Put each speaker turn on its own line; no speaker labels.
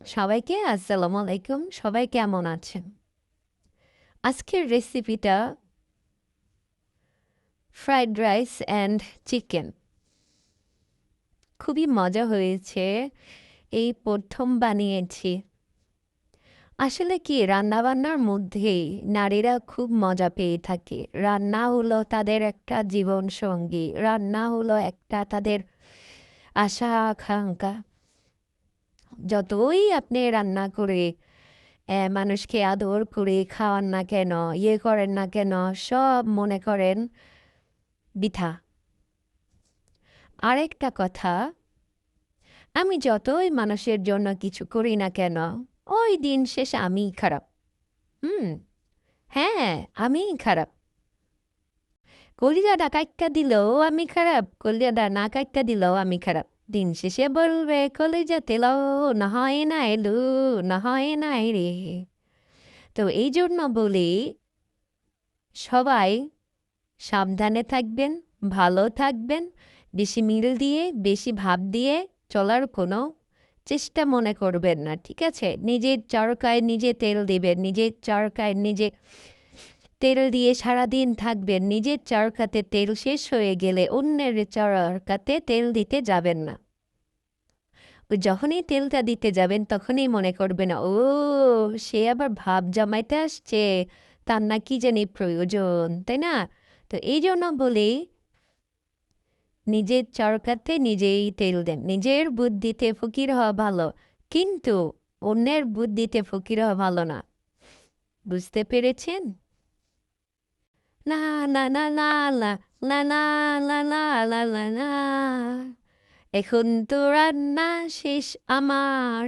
সবাইকে আসসালামু আলাইকুম। সবাই কেমন আছেন? আজকের রেসিপিটা ফ্রাইড রাইস অ্যান্ড চিকেন। খুবই মজা হয়েছে। এই প্রথম বানিয়েছি। আসলে কি রান্নাবান্নার মধ্যেই নারীরা খুব মজা পেয়ে থাকে। রান্না হলো তাদের একটা জীবন সঙ্গী। রান্না হলো একটা তাদের আশা আকাঙ্ক্ষা। যতই আপনি রান্না করে মানুষকে আদর করে খাওয়ান না কেন, ইয়ে করেন না কেন, সব মনে করেন বৃথা। আরেকটা কথা, আমি যতই মানুষের জন্য কিছু করি না কেন, ওই দিন শেষে আমিই খারাপ। হুম, হ্যাঁ, আমিই খারাপ। কলিজাটা কাইট্টা দিলেও আমি খারাপ, কলিজাটা না কাইট্টা দিলেও আমি খারাপ। দিন শেষে বলবে কলিজা তেলাও না হয় না এলু, না হয় না রে। তো এই জন্য বলি, সবাই সাবধানে থাকবেন, ভালো থাকবেন, বেশি মিল দিয়ে বেশি ভাব দিয়ে চলার কোনো চেষ্টা মনে করবেন না, ঠিক আছে? নিজের চরকায় নিজে তেল দিবেন, নিজের চরকায় নিজে তেল দিয়ে সারাদিন থাকবেন। নিজের চরকাতে তেল শেষ হয়ে গেলে অন্যের চরকাতে তেল দিতে যাবেন না। যখনই তেলটা দিতে যাবেন তখনই মনে করবেন, ও সে আবার ভাব জমাইতে আসছে, তার না কি জানি প্রয়োজন, তাই না? তো এই জন্য বলি, নিজের চরকাতে নিজেই তেল দেন। নিজের বুদ্ধিতে ফকির হওয়া ভালো, কিন্তু অন্যের বুদ্ধিতে ফকির হওয়া ভালো না। বুঝতে পেরেছেন? না না না না না না না না না না না না। এখন তো রান্না শেষ আমার।